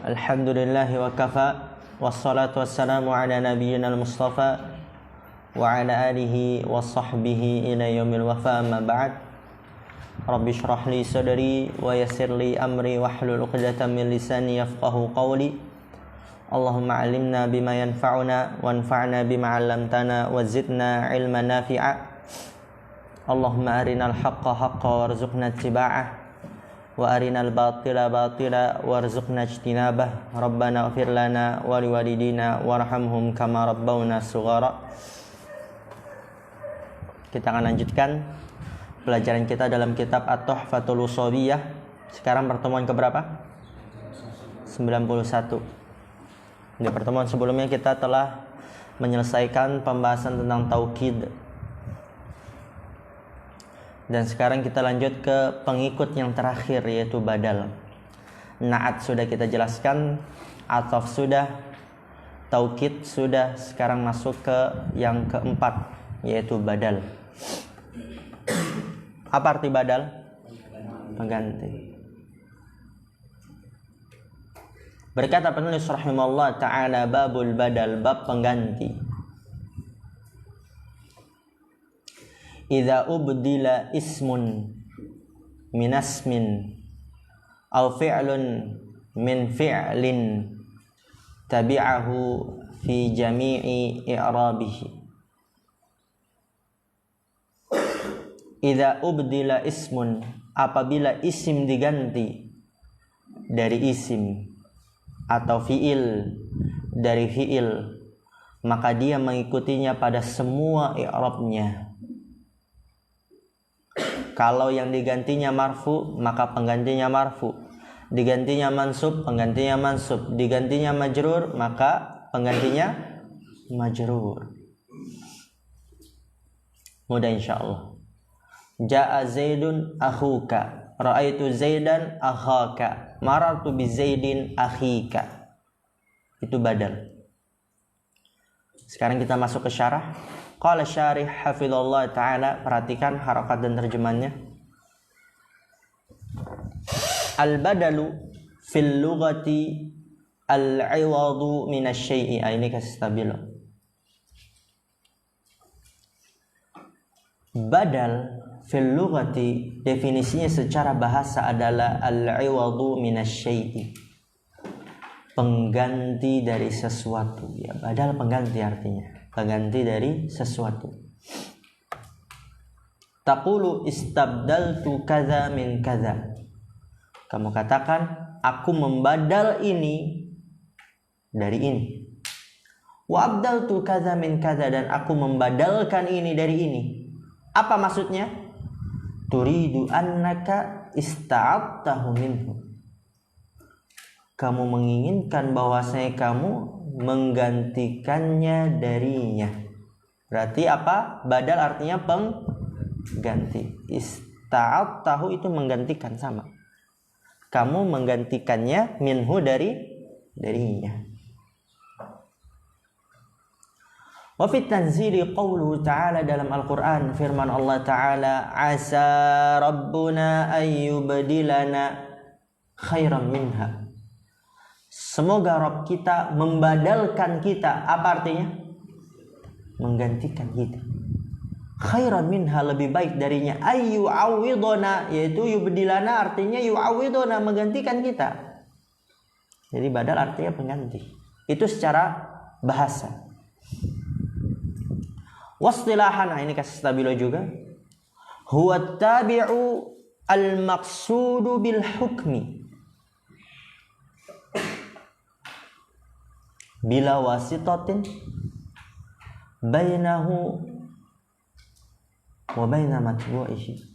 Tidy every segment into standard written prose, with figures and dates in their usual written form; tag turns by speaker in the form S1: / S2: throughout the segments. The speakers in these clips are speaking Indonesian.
S1: Alhamdulillahi wa kafa, wassalatu wassalamu ala nabiyyina al-mustafa wa ala alihi wa sahbihi ila yaumil wafa, amma ba'd. Rabbi shrah li sadri wa yassir li amri wahlul 'uqdatam min lisani yafqahu qawli. Allahumma 'allimna bima yanfa'una wanfa'na bima 'allamtana wa zidna 'ilman nafi'a. Allahumma arinal haqqa haqqan warzuqna ittiba'ah wa arinal batila batila warzuqna ijtinabah. Rabbana ighfir lana wa liwalidina warhamhum kama rabbawna shighara. Kita akan lanjutkan pelajaran kita dalam kitab At-Tuhfatul Ushawiyah. Sekarang pertemuan keberapa? 91. Di pertemuan sebelumnya kita telah menyelesaikan pembahasan tentang taukid. Dan sekarang kita lanjut ke pengikut yang terakhir, yaitu badal. Na'at sudah kita jelaskan, ataf sudah, taukid sudah. Sekarang masuk ke yang keempat, yaitu badal. Apa arti badal? Pengganti. Berkata penulis rahimahullah ta'ala, babul badal, bab pengganti. Idza ubdila ismun min asmin aw fi'lun min fi'lin tabi'ahu fi jami'i i'rabihi. Idza ubdila ismun, apabila isim diganti dari isim atau fi'il dari fi'il, maka dia mengikutinya pada semua i'rabnya. Kalau yang digantinya marfu, maka penggantinya marfu. Digantinya mansub, penggantinya mansub. Digantinya majrur, maka penggantinya majrur. Mudah insyaallah. Ja'a Zaidun akhuka, ra'aitu Zaidan akhaka, marartu bi Zaidin akhika. Itu badal. Sekarang kita masuk ke syarah. Qala syarih hafizallahu ta'ala, perhatikan harakat dan terjemahannya. Al-badalu fil lughati al-'iwadu minasyai'i. Ini kasih stabilo. Badal fil lughati, definisinya secara bahasa adalah al-'iwadu minasyai'i, pengganti dari sesuatu. Ya, badal pengganti artinya, pengganti dari sesuatu. Taqulu istabdaltu kadza min kadza. Kamu katakan, aku membadal ini dari ini. Wa abdaltu kadza min kadza, dan aku membadalkan ini dari ini. Apa maksudnya? Turidu annaka ista'abtahu minhu. Kamu menginginkan bahwasanya kamu menggantikannya darinya. Berarti apa? Badal artinya pengganti. Ista'abtahu itu menggantikan, sama. Kamu menggantikannya minhu darinya. Wa fit tanzili qawluhu ta'ala, dalam Al-Qur'an firman Allah Ta'ala, asa rabbuna ayyubdilana khairan minha. Semoga Rabb kita membadalkan kita. Apa artinya? Menggantikan kita. Khairan minha, lebih baik darinya. Ayyu'awwidona, yaitu yubdilana artinya yu'awwidona, menggantikan kita. Jadi badal artinya pengganti. Itu secara bahasa. Wastilahan, ini kasih stabilo juga. Huwa tabi'u al-maqsudu bil hukmi bila wasitatin bainahu wa baina matbu'ihi.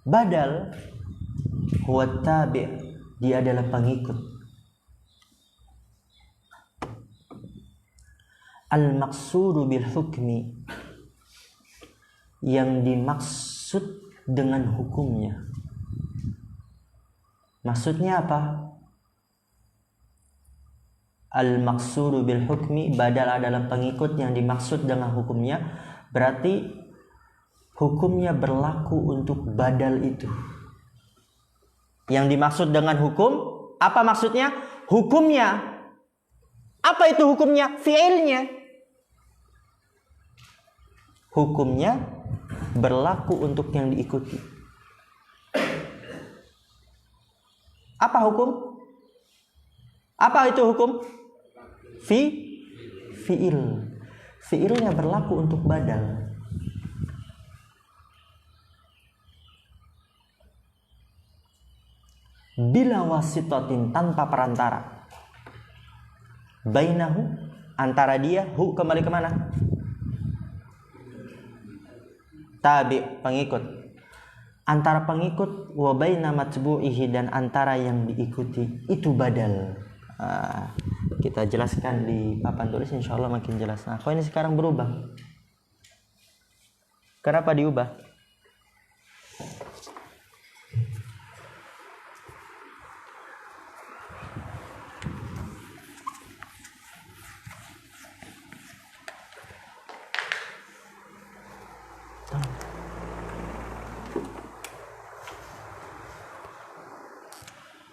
S1: Badal huwa tabi', dia adalah pengikut. Al-maqsudu bil hukmi, yang dimaksud dengan hukumnya. Maksudnya apa? al-maqsudu bil hukmi, badal adalah pengikut yang dimaksud dengan hukumnya, berarti hukumnya berlaku untuk badal itu. Yang dimaksud dengan hukum, apa maksudnya? Hukumnya. Apa itu hukumnya? Fi'ilnya. Hukumnya berlaku untuk yang diikuti. Apa hukum? Apa itu hukum? Fi'il. Fi'ilnya berlaku untuk badal. Bila wasitatin, tanpa perantara. Bainahu, antara dia, hu kembali kemana? Tabi, pengikut. Antara pengikut, wa baina matbu'ihi, dan antara yang diikuti, itu badal. Kita jelaskan di papan tulis, insya Allah makin jelas. Nah, kok ini sekarang berubah? Kenapa diubah?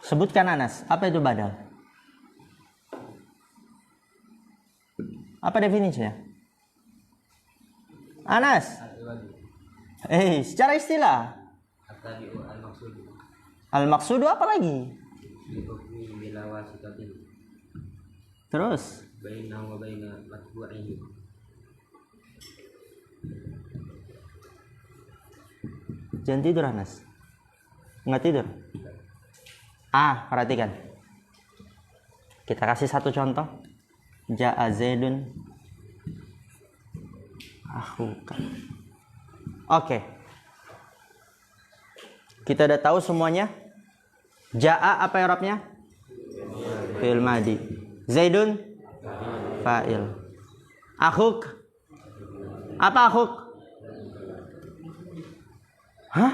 S1: Sebutkan Anas, apa itu badal? Apa definisinya? Anas. Secara istilah. Al-maqsudu apa lagi? Terus? Jangan tidur Anas. Nggak tidur? Perhatikan. Kita kasih satu contoh. Ja'a Zaidun akhuka. Oke. Kita udah tahu semuanya. Ja'a apa i'rabnya? Fi'il madi. Zaidun fa'il. Akhuk. Apa akhuk? Hah?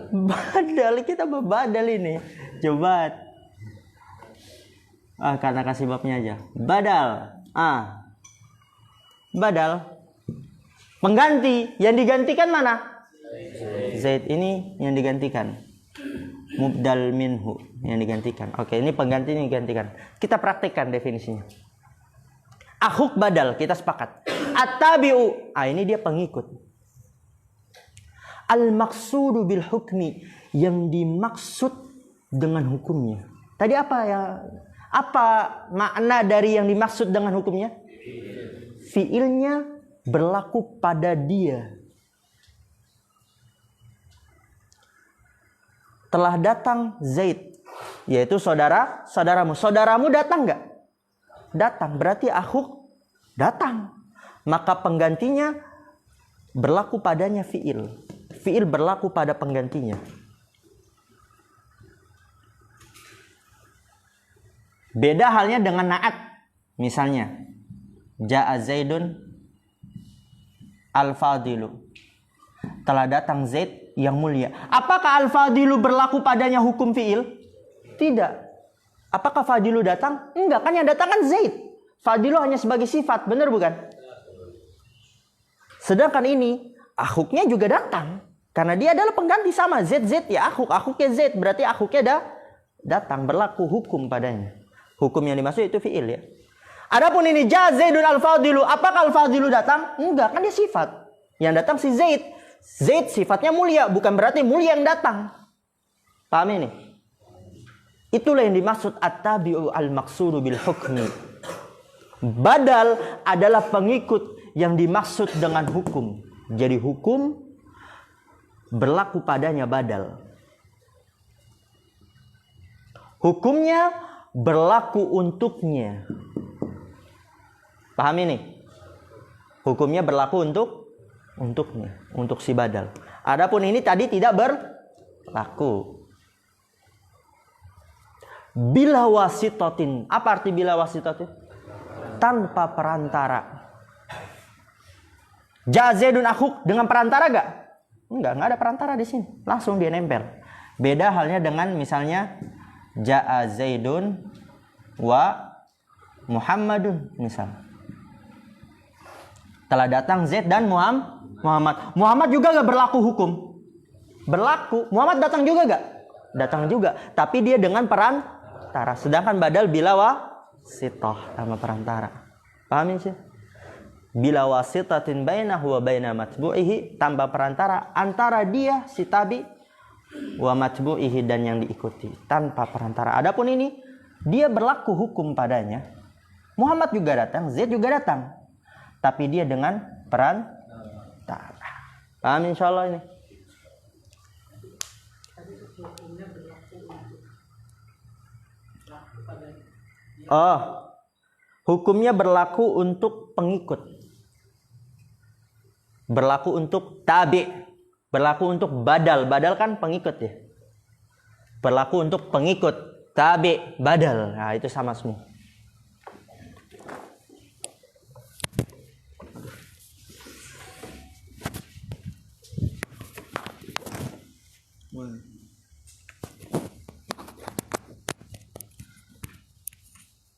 S1: Badal, kita berbadal ini. Coba. Karena kasih babnya aja. Badal. Badal. Pengganti. Yang digantikan mana? Zaid, ini yang digantikan. Mubdal minhu, yang digantikan. Oke, ini pengganti yang digantikan. Kita praktikkan definisinya. Akhuk badal, kita sepakat. At-tabi'u. Ini dia pengikut. Al-maqsudu bil hukmi, yang dimaksud dengan hukumnya. Tadi apa makna dari yang dimaksud dengan hukumnya? Fi'ilnya berlaku pada dia. Telah datang Zaid, yaitu saudaramu. Saudaramu datang nggak? Datang, berarti akhuk datang. Maka penggantinya berlaku padanya fi'il. Fi'il berlaku pada penggantinya. Beda halnya dengan na'at. Misalnya, Ja'a Zaidun al-fadilu. Telah datang Zaid yang mulia. Apakah al-fadilu berlaku padanya hukum fi'il? Tidak. Apakah fadilu datang? Enggak, kan yang datang kan Zaid. Fadilu hanya sebagai sifat, benar bukan? Sedangkan ini, akhuknya juga datang. Karena dia adalah pengganti sama. Z ya akhuk. Akhuknya Z. Berarti akhuknya datang. Berlaku hukum padanya. Hukum yang dimaksud itu fi'il ya. Adapun ini ja Zaidun al-fadilu. Apakah al-fadilu datang? Enggak. Kan dia sifat. Yang datang si Zaid. Zaid sifatnya mulia. Bukan berarti mulia yang datang. Paham ini? Itulah yang dimaksud at-tabi'u al-maqsudu bil hukmi. Badal adalah pengikut yang dimaksud dengan hukum. Jadi hukum berlaku padanya badal. Hukumnya berlaku untuknya. Paham ini? Hukumnya berlaku untuknya, untuk si badal. Adapun ini tadi tidak berlaku. Bila wasitatin. Apa arti bila wasitatin? Tanpa perantara. Ja Zaidun akhuk, dengan perantara gak? Enggak ada perantara di sini. Langsung dia nempel. Beda halnya dengan misalnya Ja'a Zaidun wa Muhammadun misal. Telah datang Zaid dan Muhammad. Muhammad juga gak berlaku hukum. Berlaku. Muhammad datang juga gak? Datang juga. Tapi dia dengan perantara. Sedangkan badal bila wasitah sama perantara. Paham sih? Bila wasitatin bainahu wa baina matbu'ihi, tanpa perantara antara dia si tabi wa matbu'ihi dan yang diikuti, tanpa perantara. Adapun ini dia berlaku hukum padanya. Muhammad juga datang, Zaid juga datang. Tapi dia dengan perantara. Paham insyaallah ini? Oh, hukumnya berlaku untuk pengikut. Berlaku untuk tabi. Berlaku untuk badal. Badal kan pengikut ya. Berlaku untuk pengikut. Tabi, badal. Nah, itu sama semua.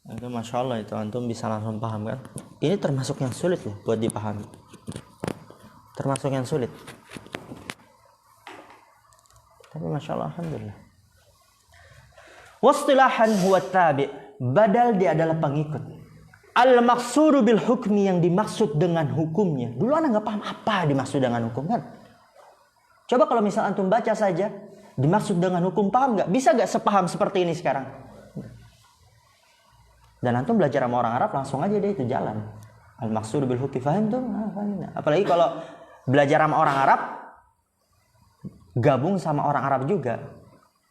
S1: Itu Masya Allah itu antum bisa langsung paham kan. Ini termasuk yang sulit loh buat dipahami. Termasuk yang sulit. Tapi Masya Allah alhamdulillah. Wastilahan huwa tabi. Badal dia adalah pengikut. Al-maqsudu bil hukmi, yang dimaksud dengan hukumnya. Dulu anak gak paham apa dimaksud dengan hukum kan. Coba kalau misal antum baca saja dimaksud dengan hukum, paham gak? Bisa gak sepaham seperti ini sekarang? Dan antum belajar sama orang Arab langsung aja deh itu jalan. Al-maqsud bil hukmi, faham tuh? Apalagi kalau belajar sama orang Arab, gabung sama orang Arab juga.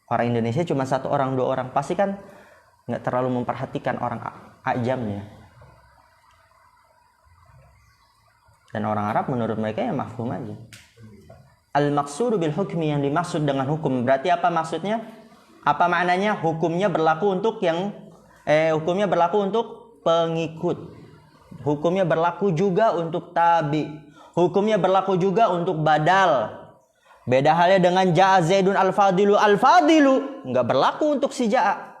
S1: Orang Indonesia cuma 1 orang 2 orang, pasti kan nggak terlalu memperhatikan orang ajamnya. Dan orang Arab menurut mereka ya mafhum aja. Al-maqsud bil hukmi, yang dimaksud dengan hukum. Berarti apa maksudnya? Apa maknanya? Hukumnya berlaku untuk hukumnya berlaku untuk pengikut. Hukumnya berlaku juga untuk tabi. Hukumnya berlaku juga untuk badal. Beda halnya dengan ja'a Zaidun al-fadilu. Al-fadilu enggak berlaku untuk si ja'a.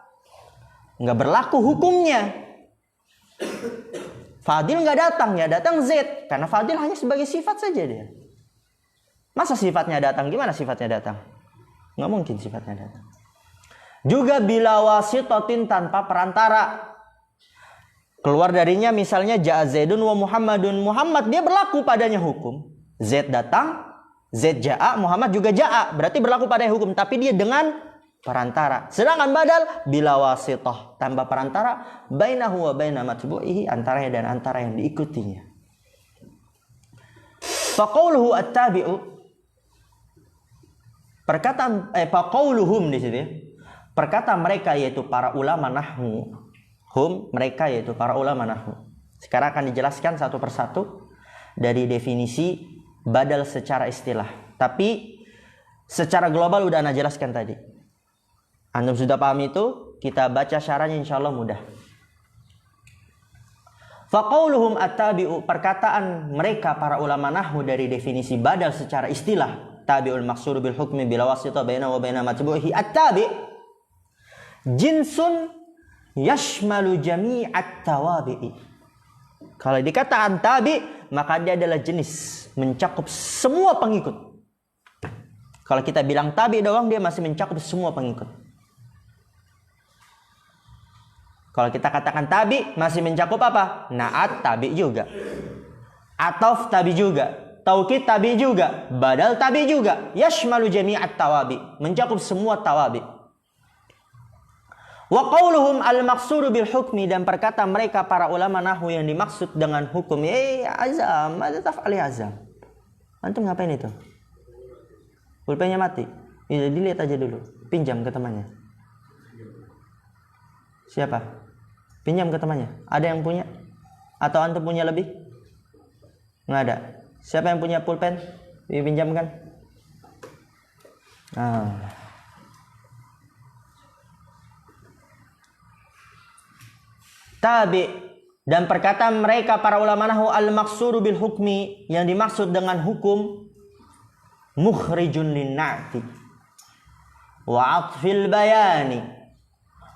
S1: Enggak berlaku hukumnya. Fadil enggak datang, ya datang Zaid. Karena Fadil hanya sebagai sifat saja dia. Masa sifatnya datang? Gimana sifatnya datang? Enggak mungkin sifatnya datang. Juga bila wasitatin, tanpa perantara. Keluar darinya misalnya ja'a Zaidun wa Muhammadun. Muhammad dia berlaku padanya hukum. Zaid datang, Zaid ja'a, Muhammad juga ja'a. Berarti berlaku padanya hukum, tapi dia dengan perantara. Sedangkan badal bila wasitah, tanpa perantara, bainahu wa baina matbu'ihi, antaranya dan antara yang diikutinya. Faqauluhu at-tabi'u, perkataan faqauluhum di sini. Perkataan mereka yaitu para ulama nahwu. Mereka yaitu para ulama nahwu. Sekarang akan dijelaskan satu persatu dari definisi badal secara istilah. Tapi secara global udah ana jelaskan tadi. Antum sudah paham itu? Kita baca syarahnya insyaallah mudah. Faqauluhum at-tabi'u, perkataan mereka para ulama nahwu dari definisi badal secara istilah. Tabi'ul maqsud bil hukmi bila wasitah baina wa baina matbu'ihi. At-tabi' jinsun yashmalu jami'at tawabi'i. Kalau dikatakan tabi, maka dia adalah jenis mencakup semua pengikut. Kalau kita bilang tabi doang, dia masih mencakup semua pengikut. Kalau kita katakan tabi, masih mencakup apa? Na'at tabi juga, ataf tabi juga, taukid tabi juga, badal tabi juga. Yashmalu jami'at tawabi, mencakup semua tawabi. Wa qauluhum al-maqsud bil hukmi, dan perkata mereka para ulama nahwu yang dimaksud dengan hukum azam, ada taf'ali azam. Antum ngapain itu? Pulpennya mati. Ya, dilihat aja dulu. Pinjam ke temannya. Siapa? Pinjam ke temannya. Ada yang punya? Atau antum punya lebih? Nggak ada. Siapa yang punya pulpen? Dipinjamkan. Tabi, dan perkataan mereka para ulama nahwu al-maqsud bil hukmi, yang dimaksud dengan hukum, mukhrijun lin-na'ti wa 'atfil bayani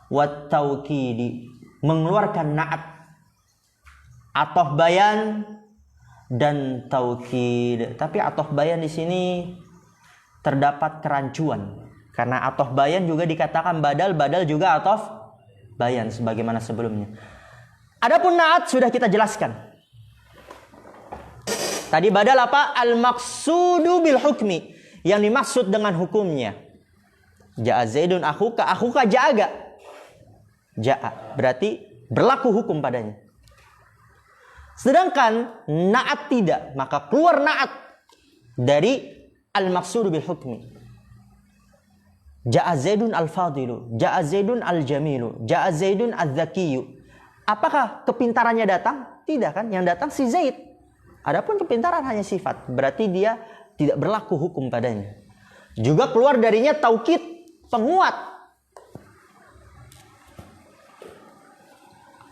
S1: wa taukidi, mengeluarkan na'at atof bayan dan taukid. Tapi atof bayan di sini terdapat kerancuan. Karena atof bayan juga dikatakan badal, badal juga atof bayan sebagaimana sebelumnya. Adapun na'at sudah kita jelaskan. Tadi badal apa? Al-maqsudu bil hukmi. Yang dimaksud dengan hukumnya. Ja'a Zaidun akhuka. Akhuka ja'aga. Ja'a. Berarti berlaku hukum padanya. Sedangkan na'at tidak. Maka keluar na'at dari al-maqsudu bil hukmi. Ja'a Zaidun al-fadilu. Ja'a Zaidun al-jamilu. Ja'a Zaidun al-zakiyu. Apakah kepintarannya datang? Tidak kan? Yang datang si Zaid. Adapun kepintaran hanya sifat, berarti dia tidak berlaku hukum padanya. Juga keluar darinya taukid, penguat.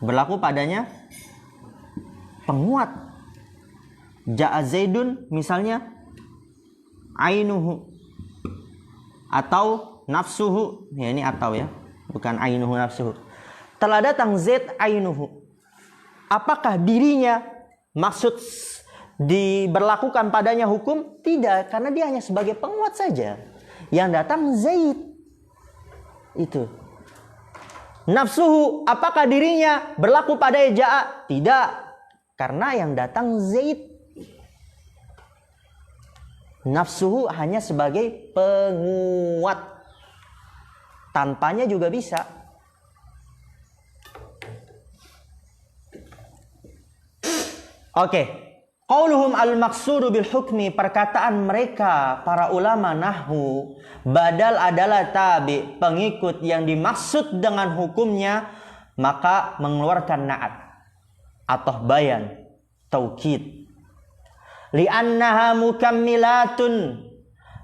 S1: Berlaku padanya penguat. Ja'a Zaidun misalnya ainuhu atau nafsuhu. Ya, ini atau ya, bukan ainuhu nafsuhu. Telah datang Zaid ainuhu. Apakah dirinya maksud diberlakukan padanya hukum? Tidak, karena dia hanya sebagai penguat saja. Yang datang Zaid. Itu. Nafsuhu, apakah dirinya berlaku pada ja'a? Tidak, karena yang datang Zaid. Nafsuhu hanya sebagai penguat. Tanpanya juga bisa. Oke. Qauluhum al-maqsudu bil hukmi, perkataan mereka para ulama nahwu, badal adalah tabi, pengikut yang dimaksud dengan hukumnya, maka mengeluarkan na'at atau bayan, taukid. Li'annaha mukammilatun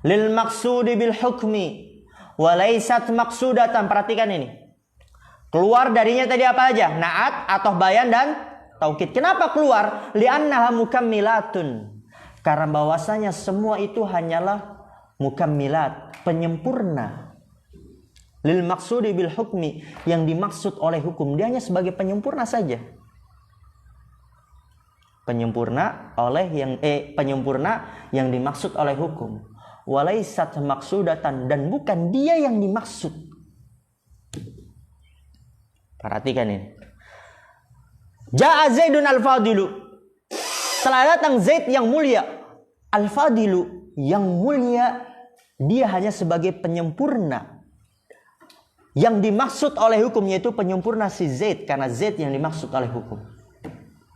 S1: lil maqsudi bil hukmi wa laysat maqsudatan. Perhatikan ini. Keluar darinya tadi apa aja? Na'at atau bayan dan taukid. Kenapa keluar? Li'annaha mukammilatun. Karena bahwasanya semua itu hanyalah mukammilat, penyempurna. Lil maqsudi bil hukmi, yang dimaksud oleh hukum. Dia hanya sebagai penyempurna saja. Penyempurna yang dimaksud oleh hukum. Walaisat maksudatan, dan bukan dia yang dimaksud. Perhatikan ini. Ja'a Zaidun al-fadilu. Telah datang Zaid yang mulia. Al-fadilu, yang mulia, dia hanya sebagai penyempurna. Yang dimaksud oleh hukum, yaitu penyempurna si Zaid. Karena Zaid yang dimaksud oleh hukum.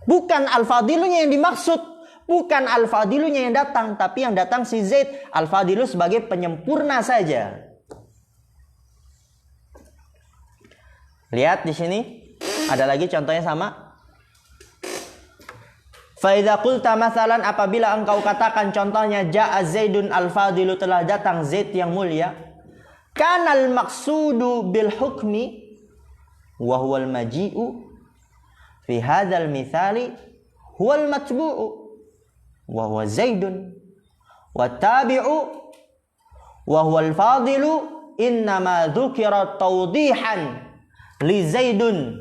S1: Bukan al-fadilunya yang dimaksud. Bukan al-fadilunya yang datang. Tapi yang datang si Zaid. Al-fadilu sebagai penyempurna saja. Lihat di sini. Ada lagi contohnya sama. Faidza qulta masalan, apabila engkau katakan contohnya ja'a Zaidun al-fadilu, telah datang Zaid yang mulia, kanal maqsudu bil hukmi wa huwal maji'u fi hadzal mithali huwal matbu'u wa huwa Zaidun wa tabi'u wa huwal fadilu innama dzukira tawdihan li Zaidun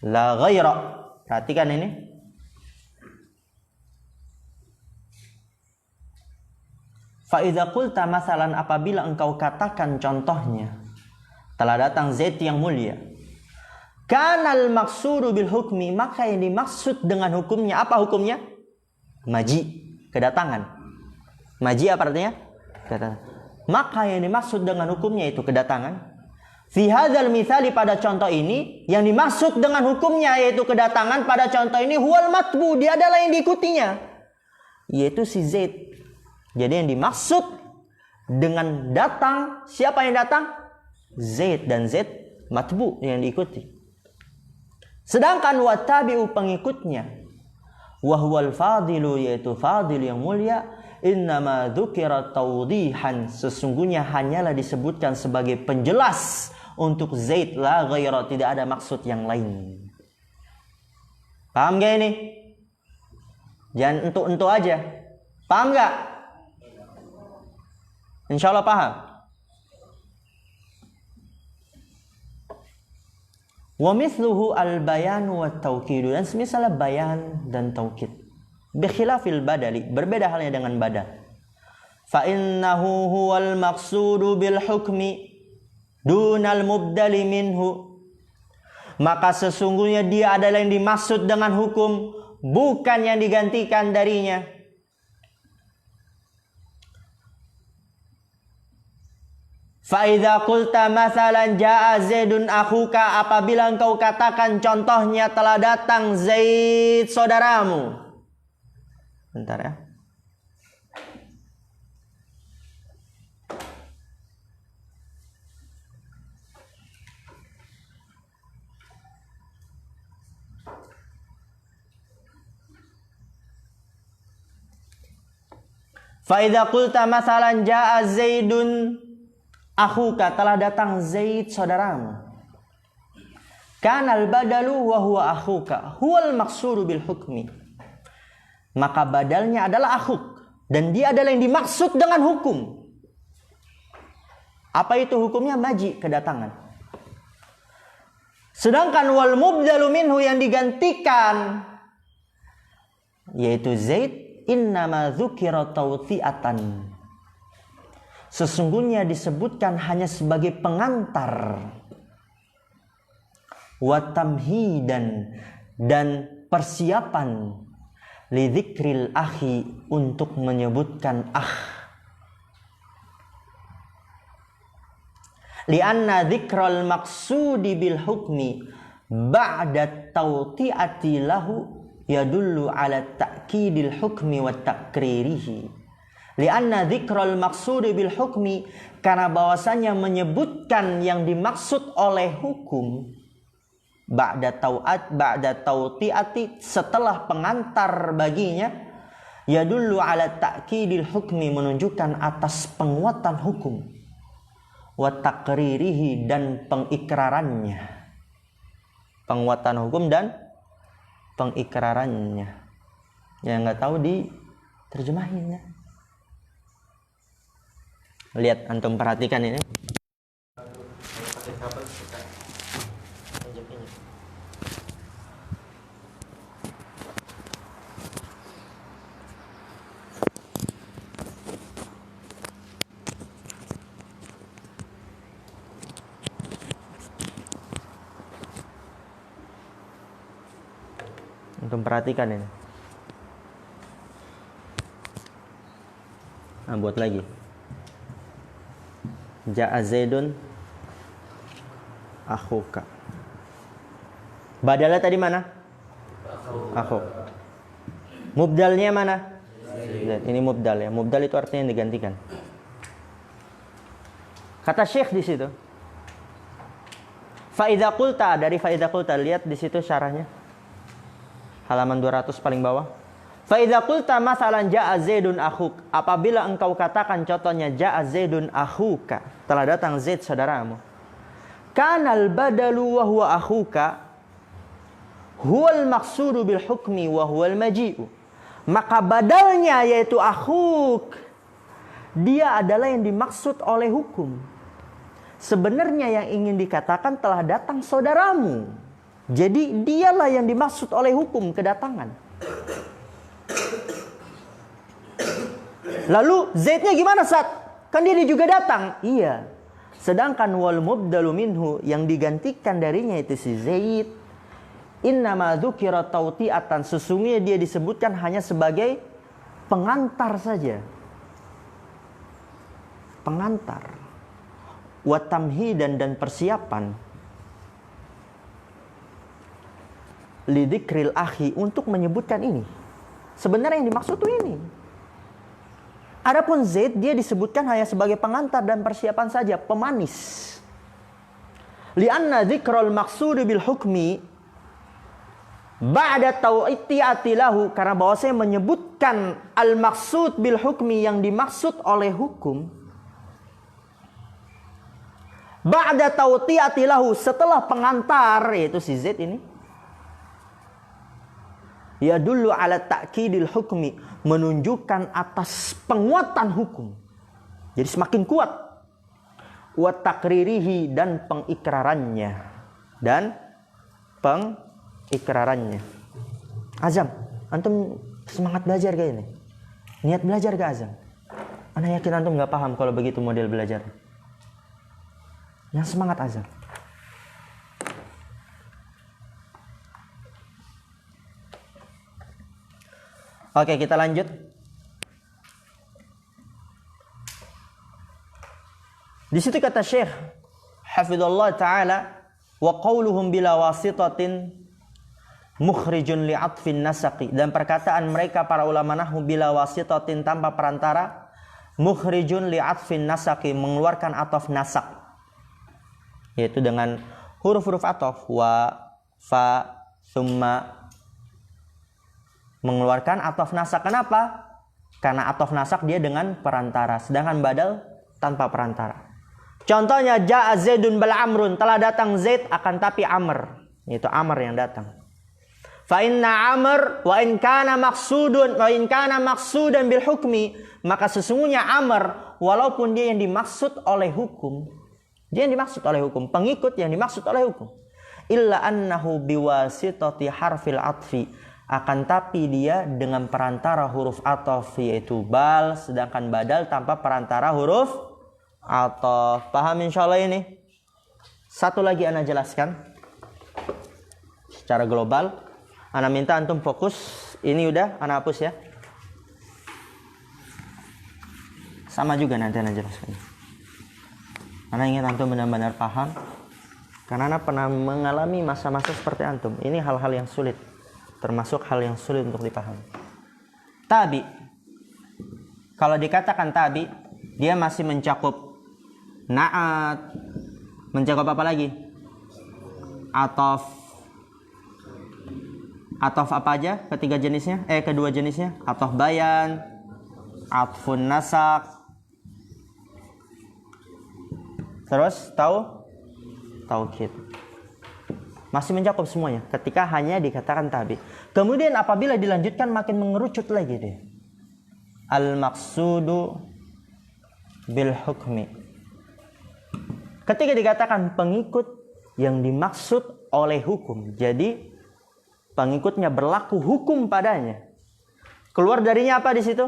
S1: la ghaira. Perhatikan ini. Fa'idza qulta masalan, apabila engkau katakan contohnya, telah datang Zaid yang mulia, kanal maqsudu bil hukmi, maka yang dimaksud dengan hukumnya, apa hukumnya? Maji, kedatangan. Maji apa artinya? Kedatangan. Maka yang dimaksud dengan hukumnya itu kedatangan. Fi hadzal mitsali, pada contoh ini, yang dimaksud dengan hukumnya yaitu kedatangan pada contoh ini huwal matbu, dia adalah yang diikutinya, yaitu si Zaid. Jadi yang dimaksud dengan datang, siapa yang datang? Zaid, dan Zaid matbu, yang diikuti. Sedangkan watabi'u, pengikutnya, wahwal fadilu, yaitu fadil yang mulia, innama dzukira tawdihan, sesungguhnya hanyalah disebutkan sebagai penjelas untuk Zaid, la ghaira, tidak ada maksud yang lain. Paham gak ini? Jangan entuk-entuk aja. Paham gak? Insya Allah paham. Wa mithluhu al-bayan wa tauqid, dan semisal bayan dan taukid. Bi khilafil badali, berbeda halnya dengan badal. Fa innahu huwal maqsudu bil hukmi dunal mubdali minhu, maka sesungguhnya dia adalah yang dimaksud dengan hukum, bukan yang digantikan darinya. Fa idza qulta mathalan jaa Zaidun akhuka, apabila engkau katakan contohnya telah datang Zaid saudaramu. Bentar ya. Fa idza qulta mathalan jaa Zaidun akhuka, telah datang Zaid saudaramu. Kanal badalu wa huwa akhuka huwal maqsudu bil hukmi, maka badalnya adalah akhuk, dan dia adalah yang dimaksud dengan hukum. Apa itu hukumnya? Maji, kedatangan. Sedangkan wal mubdalu minhu, yang digantikan yaitu Zaid, innama dzukira tawti'atan, sesungguhnya disebutkan hanya sebagai pengantar, wa tamhidan, dan persiapan, li dzikril akhi, untuk menyebutkan lianna dzikral maqsudi bil hukmi ba'da tawti'ati lahu yadullu ala ta'kidil hukmi wa takririhi. Lianna dzikral maqsudi bil hukmi, karena bahwasanya menyebutkan yang dimaksud oleh hukum, ba'da tawti'ati, setelah pengantar baginya, yadullu ala ta'kidil hukmi, menunjukkan atas penguatan hukum, wa takririhi, dan pengikrarannya. Penguatan hukum dan pengikrarannya. Yang nggak tahu diterjemahinnya. Lihat, antum perhatikan ini. Untuk perhatikan ini. Nah, buat lagi. Ja'a Zaidun akhuka. Badalnya tadi mana? Akhuk. Mubdalnya mana? Zaid. Ini mubdal ya. Mubdal itu artinya yang digantikan. Kata Syekh di situ. Fa idza qulta, dari fa idza qulta, lihat di situ syarahnya. Halaman 200 paling bawah. Fa idza qulta masalan jaa Zaidun akhuk, apabila engkau katakan contohnya jaa Zaidun akhuka, telah datang Zaid saudaramu. Kanal badalu wa huwa akhuka huwal maqsudu bil hukmi wa huwal maji'u, maka badalnya yaitu akhuk, dia adalah yang dimaksud oleh hukum. Sebenarnya yang ingin dikatakan telah datang saudaramu. Jadi dialah yang dimaksud oleh hukum, kedatangan. Lalu Zaidnya gimana, Sat? Kan dia juga datang. Iya. Sedangkan wal mubdalu minhu, yang digantikan darinya itu si Zaid, innama dzukira tawti'atan, sesungguhnya dia disebutkan hanya sebagai pengantar saja. Pengantar. Wa tamhidan, dan persiapan. Lidzikril akhi, untuk menyebutkan ini. Sebenarnya yang dimaksud itu ini. Adapun Zaid, dia disebutkan hanya sebagai pengantar dan persiapan saja, pemanis. Lianna dzikrul maqsud bil hukmi ba'da tawti'ati lahu, karena bahwasanya menyebutkan al maqsud bil hukmi, yang dimaksud oleh hukum, ba'da tawti'ati lahu, setelah pengantar, yaitu si Zaid ini, yadullu ala ta'kidil hukmi, menunjukkan atas penguatan hukum. Jadi semakin kuat. Wa takririhi, dan pengikrarannya. Dan pengikrarannya. Azam, antum semangat belajar gak ini? Niat belajar gak Azam? Ana yakin antum gak paham kalau begitu model belajar. Yang semangat Azam. Oke, kita lanjut. Di situ kata Syekh hafizallahu taala, wa qauluhum bila wasitatin mukhrijun li'atfin nasaqi, dan perkataan mereka para ulama nahwu bila wasitatin tanpa perantara, mukhrijun li'atfin nasaqi, mengeluarkan ataf nasaq, yaitu dengan huruf-huruf ataf wa, fa, thumma, mengeluarkan ataf nasaq. Kenapa? Karena ataf nasaq dia dengan perantara, sedangkan badal tanpa perantara. Contohnya ja'a Zaidun bal Amrun, telah datang Zaid akan tapi Amr, itu Amr yang datang. Fa inna Amr wa in kana maqsudan bil hukmi, maka sesungguhnya Amr walaupun dia yang dimaksud oleh hukum, pengikut yang dimaksud oleh hukum, illa annahu biwasitati harfil atfi, akan tapi dia dengan perantara huruf ataf yaitu bal, sedangkan badal tanpa perantara huruf ataf. Paham insyaallah ini? Satu lagi ana jelaskan secara global. Ana minta antum fokus. Ini udah ana hapus ya. Sama juga nanti ana jelaskan. Ana ingin antum benar-benar paham, karena ana pernah mengalami masa-masa seperti antum. Ini hal-hal yang sulit, termasuk hal yang sulit untuk dipahami. Tabi, kalau dikatakan tabi, dia masih mencakup na'at, mencakup apa lagi? Ataf apa aja kedua jenisnya? Ataf bayan, atfun nasaq, terus taukid. Masih mencakup semuanya ketika hanya dikatakan tabi. Kemudian apabila dilanjutkan makin mengerucut lagi dia. Al-maqsudu bil hukmi. Ketika dikatakan pengikut yang dimaksud oleh hukum, jadi pengikutnya berlaku hukum padanya. Keluar darinya apa di situ?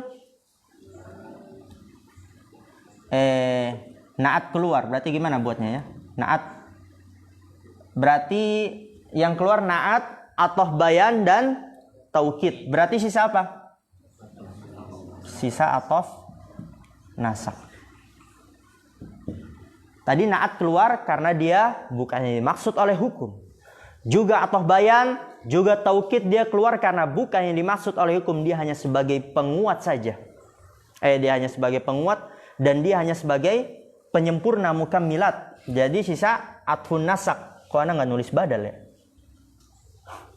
S1: Naat keluar. Berarti gimana buatnya ya? Naat. Berarti yang keluar naat, ataf bayan dan taukid. Berarti sisa apa? Sisa ataf nasaq. Tadi naat keluar karena dia bukannya dimaksud oleh hukum. Juga ataf bayan, juga taukid dia keluar karena bukan yang dimaksud oleh hukum. Dia hanya sebagai penguat saja. Dia hanya sebagai penguat dan dia hanya sebagai penyempurna mukammilat. Jadi sisa atfun nasaq. Kok ana nggak nulis badal ya?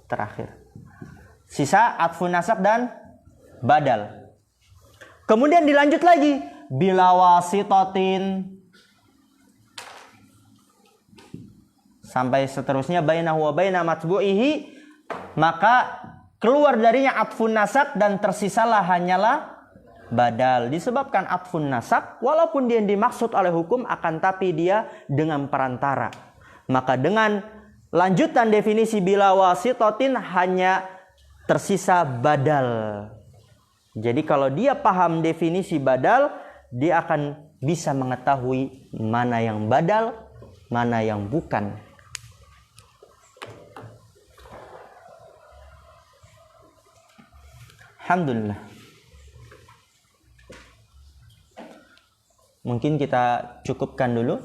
S1: Terakhir. Sisa atfun nasaq dan badal. Kemudian dilanjut lagi. Bila wasitatin. Sampai seterusnya bainahu wa baina matbu'ihi, maka keluar darinya atfun nasaq dan tersisalah hanyalah badal. Disebabkan atfun nasaq walaupun dia dimaksud oleh hukum akan tapi dia dengan perantara. Maka dengan lanjutan definisi bila wasitatin hanya tersisa badal. Jadi kalau dia paham definisi badal, dia akan bisa mengetahui mana yang badal, mana yang bukan. Alhamdulillah. Mungkin kita cukupkan dulu.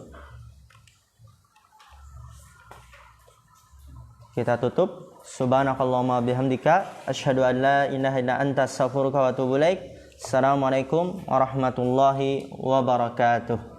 S1: Kita tutup. Subhanakallahumma bihamdika asyhadu an la ilaha illa anta astaghfiruka wa atubu ilaik. Assalamualaikum warahmatullahi wabarakatuh.